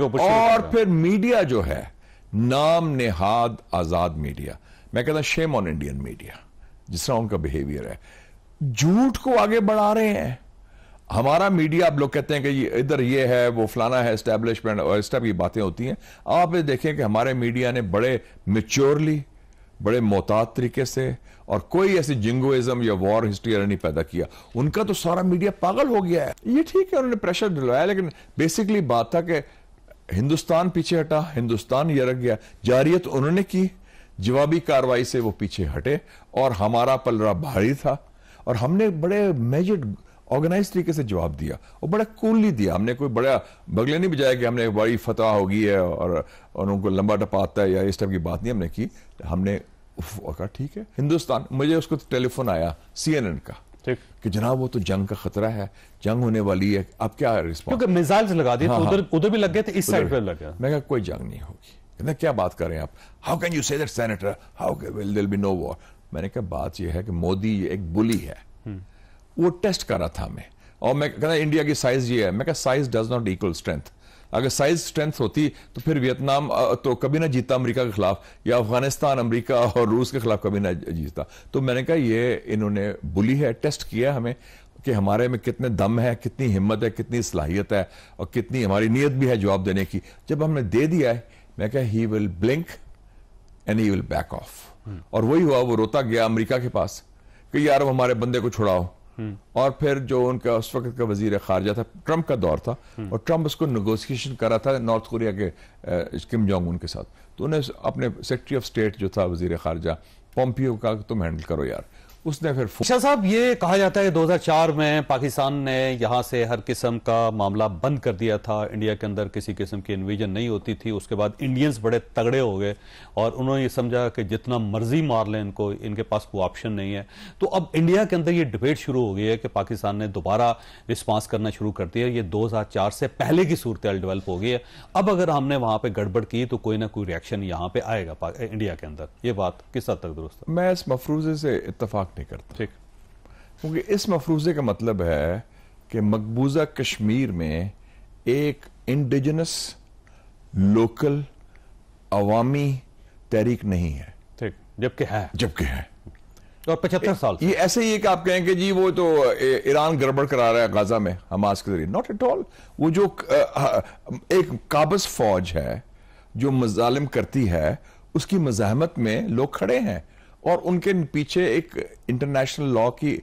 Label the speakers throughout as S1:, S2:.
S1: اور پھر میڈیا جو ہے نام نہاد آزاد میڈیا، میں کہتا ہوں شیم آن انڈین میڈیا، جس طرح ان کا بیہیویئر ہے، جھوٹ کو آگے بڑھا رہے ہیں۔ ہمارا میڈیا، اب لوگ کہتے ہیں کہ ادھر یہ ہے وہ فلانا ہے اسٹیبلشمنٹ اور اس طرح کی باتیں ہوتی ہیں۔ آپ دیکھیں کہ ہمارے میڈیا نے بڑے میچورلی، بڑے محتاط طریقے سے، اور کوئی ایسی جنگوازم یا وار ہسٹری نہیں پیدا کیا۔ ان کا تو سارا میڈیا پاگل ہو گیا ہے۔ یہ ٹھیک ہے انہوں نے پریشر دلوایا، لیکن بیسکلی بات تھا کہ ہندوستان پیچھے ہٹا، ہندوستان یہ رکھ گیا، جاریت انہوں نے کی، جوابی کاروائی سے وہ پیچھے ہٹے، اور ہمارا پلڑا بھاری تھا، اور ہم نے بڑے میجر آرگنائز طریقے سے جواب دیا، اور بڑا کوللی دیا۔ ہم نے کوئی بڑا بگلے نہیں بجایا کہ ہم نے بڑی فتح ہوگی ہے اور ان کو لمبا ٹپا آتا ہے یا اس ٹائپ کی بات نہیں ہم نے کی۔ ہم نے کہا ٹھیک ہے ہندوستان، مجھے اس کو ٹیلی فون آیا CNN کا کہ جناب وہ تو جنگ کا خطرہ ہے، جنگ ہونے والی ہے، اب کیا رسپانس؟
S2: کیونکہ میزائلز لگا دیے تو ادھر بھی لگ گئے تھے، اس سائڈ پہ لگ گیا۔
S1: میں کہا کوئی جنگ نہیں ہوگی۔ کہتے ہیں کیا بات کر رہے ہیں آپ؟ How can you say that senator, how will there be no war? میں نے کہا بات یہ ہے کہ مودی ایک بلی ہے، وہ ٹیسٹ کر رہا تھا ہمیں، اور میں کہتا انڈیا کی سائز یہ ہے۔ میں کہا size does not equal strength. اگر سائز اسٹرینتھ ہوتی تو پھر ویتنام تو کبھی نہ جیتا امریکہ کے خلاف، یا افغانستان امریکہ اور روس کے خلاف کبھی نہ جیتا۔ تو میں نے کہا یہ انہوں نے بلی ہے، ٹیسٹ کیا ہمیں کہ ہمارے میں کتنے دم ہے، کتنی ہمت ہے، کتنی صلاحیت ہے، اور کتنی ہماری نیت بھی ہے جواب دینے کی۔ جب ہم نے دے دیا ہے، میں کہا he will blink and he will back off, اور وہی ہوا، وہ روتا گیا امریکہ کے پاس کہ یار وہ ہمارے بندے کو چھڑاؤ۔ اور پھر جو ان کا اس وقت کا وزیر خارجہ تھا، ٹرمپ کا دور تھا، اور ٹرمپ اس کو نیگوسیشن کر رہا تھا نارتھ کوریا کے کم جونگ ان کے ساتھ، تو انہیں اپنے سیکرٹری آف اسٹیٹ جو تھا وزیر خارجہ پومپیو کا تم ہینڈل کرو یار، اس نے پھر
S2: شاہ صاحب یہ کہا جاتا ہے 2004 میں پاکستان نے یہاں سے ہر قسم کا معاملہ بند کر دیا تھا، انڈیا کے اندر کسی قسم کی انویژن نہیں ہوتی تھی۔ اس کے بعد انڈینز بڑے تگڑے ہو گئے اور انہوں نے یہ سمجھا کہ جتنا مرضی مار لیں ان کو، ان کے پاس کوئی آپشن نہیں ہے۔ تو اب انڈیا کے اندر یہ ڈیبیٹ شروع ہو گئی ہے کہ پاکستان نے دوبارہ رسپانس کرنا شروع کر دیا۔ یہ 2004 سے پہلے کی صورتحال ڈیولپ ہو گئی ہے۔ اب اگر ہم نے وہاں پہ گڑبڑ کی تو کوئی نہ کوئی ریاکشن یہاں پہ آئے گا انڈیا کے اندر۔ یہ بات کس حد تک درست ہے؟
S1: میں اس مفروضے سے اتفاق نہیں کرتا، ٹھیک، کیونکہ اس مفروضے کا مطلب ہے کہ مقبوضہ کشمیر میں ایک انڈیجنس لوکل عوامی تحریک نہیں ہے،
S2: ٹھیک، جبکہ ہے اور 75 سال
S1: یہ ایسے ہی ہے کہ آپ کہیں کہ جی وہ تو ایران گڑبڑ کرا رہا ہے غزہ میں حماس کے ذریعے، ناٹ ایٹ آل۔ وہ جو ایک قابض فوج ہے جو مظالم کرتی ہے، اس کی مزاحمت میں لوگ کھڑے ہیں، اور ان کے پیچھے ایک انٹرنیشنل لا کی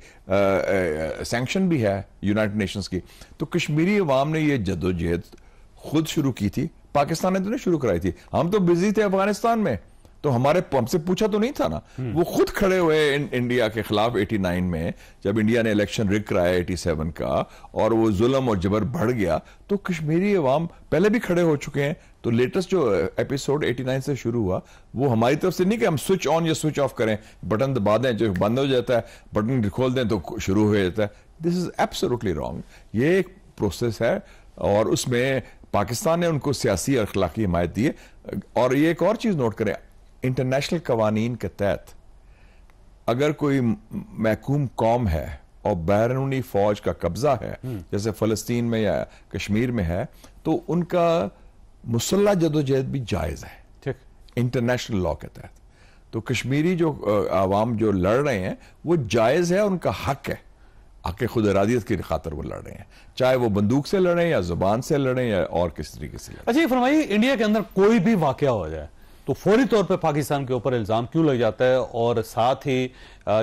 S1: سینکشن بھی ہے یونائٹڈ نیشنز کی۔ تو کشمیری عوام نے یہ جدوجہد خود شروع کی تھی، پاکستان نے تو نہیں شروع کرائی تھی۔ ہم تو بزی تھے افغانستان میں، تو ہم سے پوچھا تو نہیں تھا نا۔ وہ خود کھڑے ہوئے انڈیا کے خلاف 89 میں، جب انڈیا نے الیکشن رگ کرایا 87 کا، اور وہ ظلم اور جبر بڑھ گیا، تو کشمیری عوام پہلے بھی کھڑے ہو چکے ہیں۔ تو لیٹسٹ جو ایپیسوڈ 89 سے شروع ہوا، وہ ہماری طرف سے نہیں کہ ہم سوئچ آن یا سوئچ آف کریں، بٹن دبا دیں جو بند ہو جاتا ہے، بٹن کھول دیں تو شروع ہو جاتا ہے۔ دس از ایبسولوٹلی رانگ۔ یہ ایک پروسیس ہے، اور اس میں پاکستان نے ان کو سیاسی اور اخلاقی حمایت دی ہے۔ اور یہ ایک اور چیز نوٹ کریں، انٹرنیشنل قوانین کے تحت اگر کوئی محکوم قوم ہے اور بیرونی فوج کا قبضہ ہے، جیسے فلسطین میں یا کشمیر میں ہے، تو ان کا مسلح جدوجہد بھی جائز ہے انٹرنیشنل لا کے تحت۔ تو کشمیری جو عوام جو لڑ رہے ہیں وہ جائز ہے، ان کا حق ہے، حق خود ارادیت کی خاطر وہ لڑ رہے ہیں، چاہے وہ بندوق سے لڑیں یا زبان سے لڑیں یا اور کس طریقے سے لڑیں۔
S2: اچھا یہ فرمائیے، انڈیا کے اندر کوئی بھی واقعہ ہو جائے تو فوری طور پہ پاکستان کے اوپر الزام کیوں لگ جاتا ہے، اور ساتھ ہی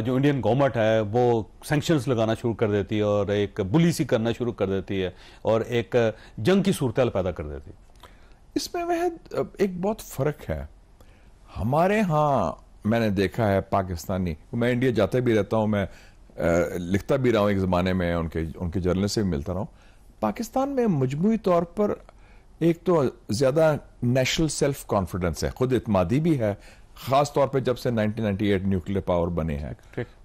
S2: جو انڈین گورنمنٹ ہے وہ سینکشنز لگانا شروع کر دیتی ہے اور ایک بلی سی کرنا شروع کر دیتی ہے اور ایک جنگ کی صورتحال پیدا کر دیتی ہے؟
S1: اس میں ایک بہت فرق ہے۔ ہمارے ہاں میں نے دیکھا ہے پاکستانی، میں انڈیا جاتا بھی رہتا ہوں، میں لکھتا بھی رہا ہوں، ایک زمانے میں ان کے جرنل سے بھی ملتا رہا ہوں۔ پاکستان میں مجموعی طور پر ایک تو زیادہ نیشنل سیلف کانفیڈنس ہے، خود اعتمادی بھی ہے، خاص طور پہ جب سے 1998 نیوکلیر پاور بنے ہیں۔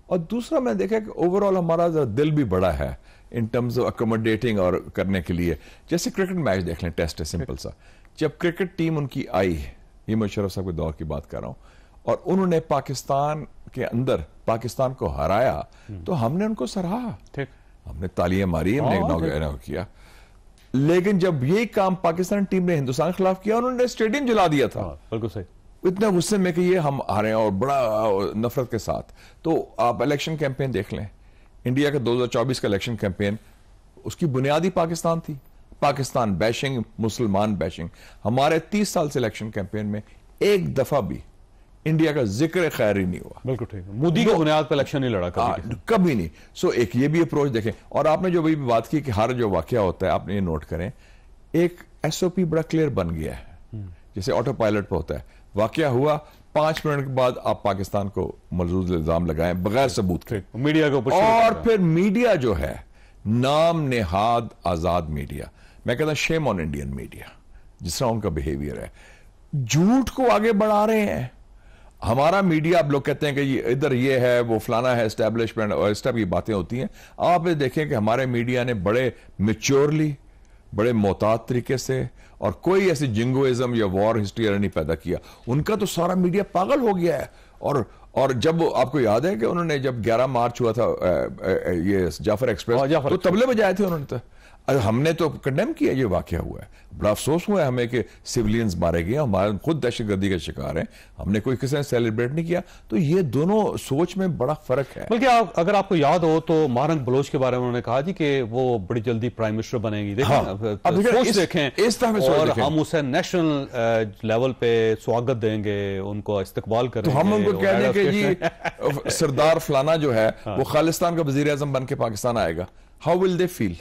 S1: اور دوسرا میں نے دیکھا کہ اوور آل ہمارا دل بھی بڑا ہے ان ٹرمز آف اکوموڈیٹنگ اور کرنے کے لیے۔ جیسے کرکٹ میچ دیکھ لیں، ٹیسٹ ہے سمپل سا، جب کرکٹ ٹیم ان کی آئی، یہ مشرف صاحب کے دور کی بات کر رہا ہوں، اور انہوں نے پاکستان کے اندر پاکستان کو ہرایا، تو ہم نے ان کو سراہا، ہم نے تالیاں ماری، ہم نے کیا۔ لیکن جب یہ کام پاکستان ٹیم نے ہندوستان کے خلاف کیا انہوں نے اسٹیڈیم جلا دیا تھا
S2: بالکل صحیح،
S1: اتنا غصے میں کہ یہ ہم آ رہے ہیں اور بڑا نفرت کے ساتھ. تو آپ الیکشن کیمپین دیکھ لیں, انڈیا کا 2024 کا الیکشن کیمپین اس کی بنیادی پاکستان تھی, پاکستان بیشنگ, مسلمان بیشنگ. ہمارے 30 سال سے الیکشن کیمپین میں ایک دفعہ بھی انڈیا کا ذکر خیر ہی نہیں ہوا.
S2: بالکل ٹھیک. مودی کی بنیاد پہ الیکشن نہیں لڑا
S1: کبھی نہیں. سو ایک یہ بھی اپروچ دیکھیں. اور آپ نے جو بھی بات کی کہ ہر جو واقعہ ہوتا ہے آپ نے یہ نوٹ کریں, ایک ایس او پی بڑا کلیئر بن گیا ہے, جیسے آٹو پائلٹ پہ ہوتا ہے. واقعہ ہوا 5 منٹ کے بعد آپ پاکستان کو ملزوز الزام لگائیں بغیر ثبوت کے,
S2: میڈیا کو,
S1: اور پھر میڈیا جو ہے نام نہاد آزاد میڈیا, میں کہتا ہوں شیم آن انڈین میڈیا, جس طرح ان کا بیہیویئر ہے, جھوٹ کو آگے بڑھا رہے ہیں. ہمارا میڈیا اب لوگ کہتے ہیں کہ ادھر یہ ہے وہ فلانا ہے اسٹیبلشمنٹ اور اس طرح کی باتیں ہوتی ہیں. آپ یہ دیکھیں کہ ہمارے میڈیا نے بڑے میچورلی, بڑے محتاط طریقے سے, اور کوئی ایسی جنگوازم یا وار ہسٹری نہیں پیدا کیا. ان کا تو سارا میڈیا پاگل ہو گیا ہے. اور جب آپ کو یاد ہے کہ انہوں نے جب 11 مارچ ہوا تھا یہ جعفر ایکسپریس تو تبلے بجائے تھے انہوں نے. ہم نے تو کنڈیم کیا یہ واقعہ ہوا ہے. بڑا افسوس ہوا ہے ہمیں کہ سیولینز مارے گئے, ہمارے خود دہشت گردی کا شکار ہیں, ہم نے کوئی کسی نے سیلیبریٹ نہیں کیا. تو یہ دونوں سوچ میں بڑا فرق ہے.
S2: بلکہ اگر آپ کو یاد ہو تو مہرنگ بلوچ کے بارے میں انہوں نے کہا جی کہ وہ بڑی جلدی پرائم منسٹر بنے گی. دیکھیں اور ہم اسے نیشنل لیول پہ سواگت دیں گے, ان کو استقبال کریں گے.
S1: تو ہم ان کو کہہ دیں کہ جی سردار فلانا جو ہے وہ خالصتان کا وزیر اعظم بن کے پاکستان آئے گا. ہاؤ ول دے فیل؟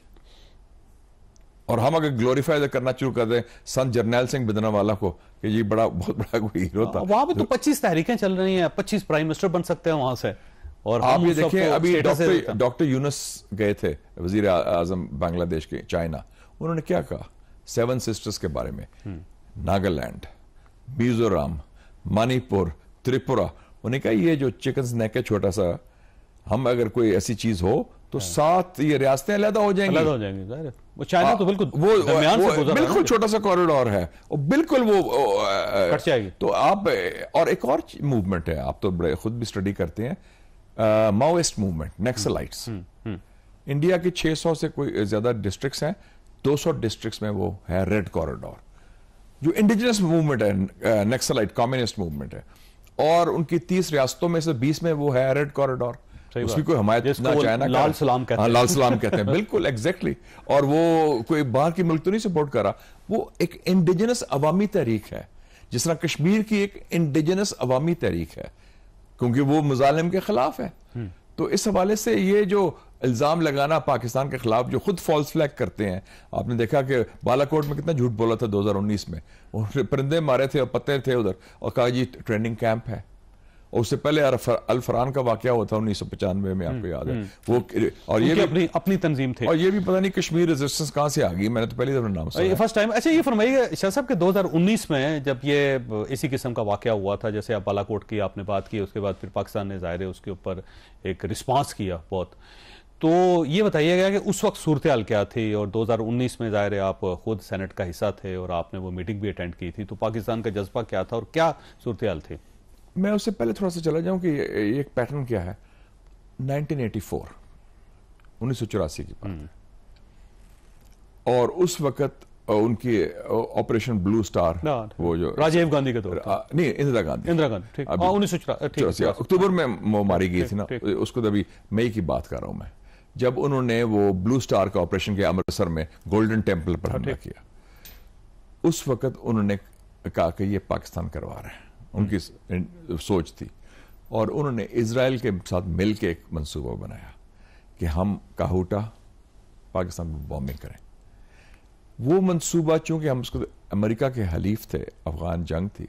S1: اور ہم اگر گلوریفائی کرنا شروع کر دیں سنت جرنیل سنگھ بدنوالا کو کہ یہ بہت بڑا کوئی ہیرو تھا.
S2: وہاں پہ تو 25 تحریکیں چل رہی ہیں, 25 پرائم منسٹر بن سکتے ہیں وہاں سے. اور
S1: آپ یہ دیکھیں ابھی ڈاکٹر یونس گئے تھے وزیر اعظم بنگلہ دیش کے چائنا, انہوں نے کیا کہا 7 سسٹرز کے بارے میں, ناگالینڈ, میزورام, منی پور, تریپورا. انہوں نے کہا یہ جو چکن نیک ہے چھوٹا سا, ہم اگر کوئی ایسی چیز ہو تو 7 یہ ریاستیں علیحدہ ہو جائیں گی.
S2: وہ چائنا تو
S1: بالکل چھوٹا سا کوریڈور ہے, بالکل وہ
S2: کٹ جائے گی.
S1: تو آپ, اور ایک اور موومنٹ ہے, آپ تو بڑے خود بھی اسٹڈی کرتے ہیں, ماؤسٹ موومنٹ, نیکسلائٹس. انڈیا کی 600 سے کوئی زیادہ ڈسٹرکٹس ہیں, 200 ڈسٹرکٹس میں وہ ہے ریڈ کوریڈور, جو انڈیجنس موومنٹ ہے, نیکسلائٹ کمیونسٹ موومنٹ ہے, اور ان کی 30 ریاستوں میں سے 20 میں وہ ہے ریڈ کوریڈور. اس کی کوئی حمایت نہ چاہنا,
S2: لال سلام کہتے ہیں.
S1: لال سلام کہتے ہیں, بالکل ایگزیکٹلی. اور وہ کوئی باہر کی ملک تو نہیں سپورٹ کر رہا, وہ ایک انڈیجنس عوامی تحریک ہے, جس طرح کشمیر کی ایک انڈیجنس عوامی تحریک ہے, کیونکہ وہ مظالم کے خلاف ہے. تو اس حوالے سے یہ جو الزام لگانا پاکستان کے خلاف, جو خود فالس فلیگ کرتے ہیں, آپ نے دیکھا کہ بالا کوٹ میں کتنا جھوٹ بولا تھا 2019 میں, پرندے مارے تھے اور پتے تھے ادھر, اور کہا جی ٹریننگ کیمپ ہے. اور اس سے پہلے الفران کا واقعہ ہوا تھا 1995 میں, آپ کو یاد ہے وہ, اور یہ بھی
S2: اپنی تنظیم تھی,
S1: اور یہ بھی پتہ نہیں کشمیر ریزسٹنس کہاں سے آ گئی, میں نے تو پہلی دفعہ نام سنا
S2: فرسٹ ٹائم. اچھا یہ فرمائیے شاہ صاحب کہ 2019 میں جب یہ اسی قسم کا واقعہ ہوا تھا, جیسے آپ بالا کوٹ کی آپ نے بات کی, اس کے بعد پھر پاکستان نے ظاہر ہے اس کے اوپر ایک رسپانس کیا بہت, تو یہ بتائیے گا کہ اس وقت صورتحال کیا تھی؟ اور 2019 میں ظاہر ہے آپ خود سینٹ کا حصہ تھے اور آپ نے وہ میٹنگ بھی اٹینڈ کی تھی, تو پاکستان کا جذبہ کیا تھا اور کیا صورتحال تھی؟
S1: میں اس سے پہلے تھوڑا سا چلا جاؤں کہ یہ ایک پیٹرن کیا ہے. 1984 1984 کی بات ہے, اور اس وقت ان کی آپریشن بلو سٹار, وہ جو
S2: راجیو گاندھی کا دور
S1: نہیں, اندرا گاندھی 1984 اکتوبر میں ماری گئی تھی نا, اس کو ابھی مئی کی بات کر رہا ہوں میں, جب انہوں نے وہ بلو سٹار کا آپریشن کیا امرتسر میں گولڈن ٹیمپل پر حملہ کیا. اس وقت انہوں نے کہا کہ یہ پاکستان کروا رہے ہیں, ان کی سوچ تھی, اور انہوں نے اسرائیل کے ساتھ مل کے ایک منصوبہ بنایا کہ ہم کاہوٹا پاکستان میں بومبنگ کریں. وہ منصوبہ چونکہ ہم اس کو امریکہ کے حلیف تھے, افغان جنگ تھی,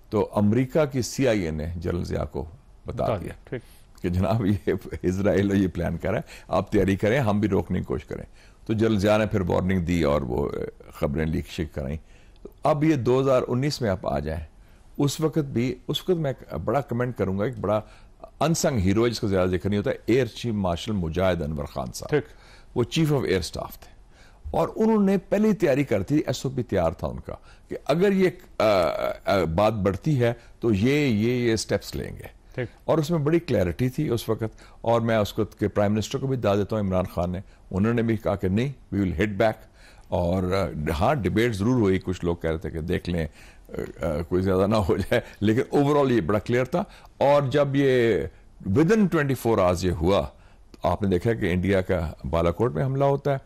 S1: تو امریکہ کی CIA نے جنرل ضیاء کو بتا دیا کہ جناب یہ اسرائیل یہ پلان کر رہا ہے, آپ تیاری کریں, ہم بھی روکنے کی کوشش کریں. تو جنرل ضیاء نے پھر وارننگ دی اور وہ خبریں لیک شیک کرائیں. اب یہ 2019 میں آپ آ جائیں, اس وقت میں بڑا کمنٹ کروں گا, ایک بڑا انسنگ ہیرو جس کو زیادہ ذکر نہیں ہوتا, ایئر چیف مارشل مجاہد انور خان صاحب, وہ چیف آف ایئر سٹاف تھے, اور انہوں نے پہلی تیاری کرتی, SOP تیار تھا ان کا کہ اگر یہ بات بڑھتی ہے تو یہ سٹیپس لیں گے, اور اس میں بڑی کلیئرٹی تھی اس وقت. اور میں اس وقت کے پرائم منسٹر کو بھی داد دیتا ہوں, عمران خان نے, انہوں نے بھی کہا کہ نہیں, وی ول ہٹ بیک. اور ہاں ڈبیٹ ضرور ہوئی, کچھ لوگ کہہ رہے تھے کہ دیکھ لیں کوئی زیادہ نہ ہو جائے, لیکن اوور آل یہ بڑا کلیئر تھا. اور جب یہ ودن 24 آورز یہ ہوا, تو آپ نے دیکھا کہ انڈیا کا بالا کوٹ میں حملہ ہوتا ہے,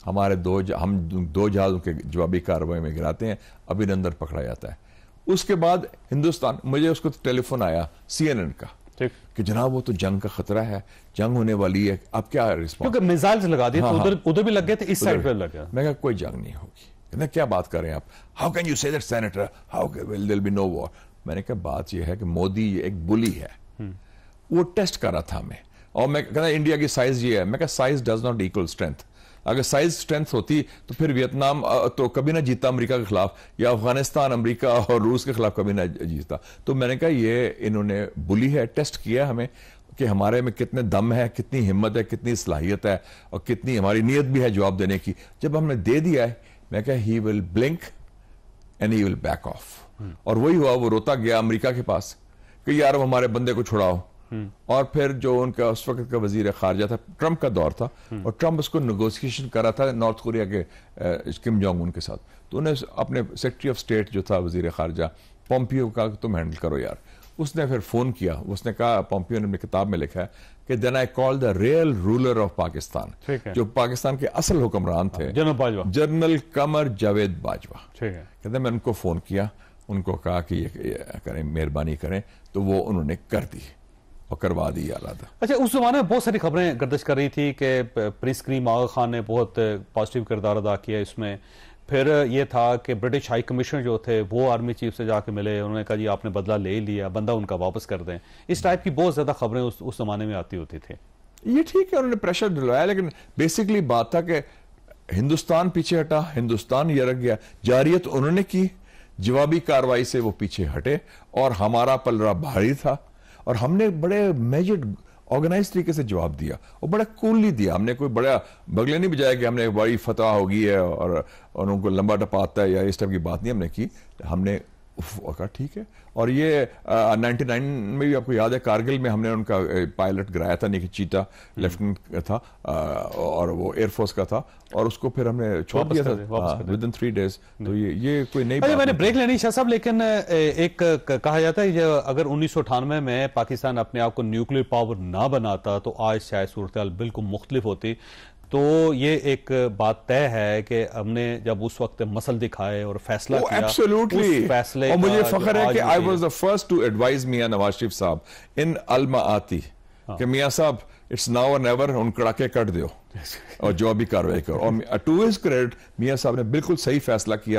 S1: ہمارے ہم دو جہازوں کے جوابی کارروائی میں گراتے ہیں, ابھینندن پکڑا جاتا ہے. اس کے بعد ہندوستان, مجھے اس کو ٹیلی فون آیا CNN کا کہ جناب وہ تو جنگ کا خطرہ ہے, جنگ ہونے والی ہے, اب کیا رسپانس,
S2: کیونکہ میزائلز لگا دیے ادھر بھی لگ گئے تھے, اس سائڈ پہ لگ گیا.
S1: میں کہا کوئی جنگ نہیں ہوگی. کہتے کیا بات کر رہے ہیں آپ, how can you say that senator, how will there be no war. میں نے کہا بات یہ ہے کہ مودی ایک بلی ہے, وہ ٹیسٹ کر رہا تھا ہمیں. اور میں کہتا انڈیا کی سائز یہ ہے, میں کہا size does not equal strength. اگر سائز اسٹرینتھ ہوتی تو پھر ویتنام تو کبھی نہ جیتا امریکہ کے خلاف, یا افغانستان امریکہ اور روس کے خلاف کبھی نہ جیتا. تو میں نے کہا یہ انہوں نے بلی ہے, ٹیسٹ کیا ہمیں کہ ہمارے میں کتنے دم ہے, کتنی ہمت ہے, کتنی صلاحیت ہے, اور کتنی ہماری نیت بھی ہے جواب دینے کی. جب ہم نے دے دیا ہے, میں کہا he will blink and he will back off. اور وہی ہوا, وہ روتا گیا امریکہ کے پاس کہ یار اب ہمارے بندے کو چھڑاؤ. اور پھر جو ان کا اس وقت کا وزیر خارجہ تھا, ٹرمپ کا دور تھا, اور ٹرمپ اس کو نیگوسیشن کر رہا تھا نارتھ کوریا کے کم جونگ ان کے ساتھ. تو انہیں اپنے سیکرٹری آف اسٹیٹ جو تھا وزیر خارجہ پومپیو کا, تم ہینڈل کرو یار. اس نے پھر فون کیا, اس نے کہا, پومپیو نے اپنی کتاب میں لکھا ہے کہ then I call the real ruler of Pakistan, جو پاکستان کے اصل حکمران تھے, جنرل قمر جاوید باجوہ. کہتے میں ان کو فون کیا, ان کو کہا کہ یہ کریں, مہربانی کریں, تو وہ انہوں نے کر دی اور کروا دی.
S2: اچھا, اس زمانے میں بہت ساری خبریں گردش کر رہی تھی کہ پرنس کریم آغا خان نے بہت پازیٹیو کردار ادا کیا اس میں. پھر یہ تھا کہ برٹش ہائی کمشنر جو تھے وہ آرمی چیف سے جا کے ملے, انہوں نے کہا جی آپ نے بدلہ لے لیا, بندہ ان کا واپس کر دیں. اس ٹائپ کی بہت زیادہ خبریں اس زمانے میں آتی ہوتی تھی.
S1: یہ ٹھیک ہے انہوں نے پریشر دلوایا, لیکن بیسکلی بات تھا کہ ہندوستان پیچھے ہٹا, ہندوستان یہ رکھ گیا. جاریت انہوں نے کی, جوابی کاروائی سے وہ پیچھے ہٹے, اور ہمارا پلڑا بھاری تھا, اور ہم نے بڑے میجر آرگنائز طریقے سے جواب دیا, اور بڑا کوللی دیا. ہم نے کوئی بڑا بگلے نہیں بجایا کہ ہم نے بڑی فتح ہوگی ہے اور ان کو لمبا ٹپا آتا ہے, یا اس ٹائپ کی بات نہیں ہم نے کی. ہم نے کہا ٹھیک ہے. اور یہ 99 میں بھی آپ کو یاد ہے, کارگل میں ہم نے ان کا پائلٹ گرایا تھا, نیکی چیٹا لیفٹنٹ تھا, اور وہ ایئر فورس کا تھا, اور اس کو پھر ہم نے چھوڑ دیا تھا ودن 3 days. تو یہ کوئی نئی بات.
S2: میں نے بریک لینی شاہ صاحب, لیکن ایک کہا جاتا ہے اگر 1998 میں پاکستان اپنے آپ کو نیوکلیر پاور نہ بناتا تو آج شاید صورتحال بالکل مختلف ہوتی. تو یہ ایک بات طے ہے کہ ہم نے جب اس وقت مسل دکھائے اور فیصلہ کیا,
S1: اس فیصلے کا, اور مجھے فخر ہے کہ I was the first to advise Mian Nawaz Sharif صاحب in المآتی کہ میاں صاحب it's now or never, ان کڑاکے کٹ دیو اور جو بھی کاروائی کرو. اور to his credit میاں صاحب نے بالکل صحیح فیصلہ کیا.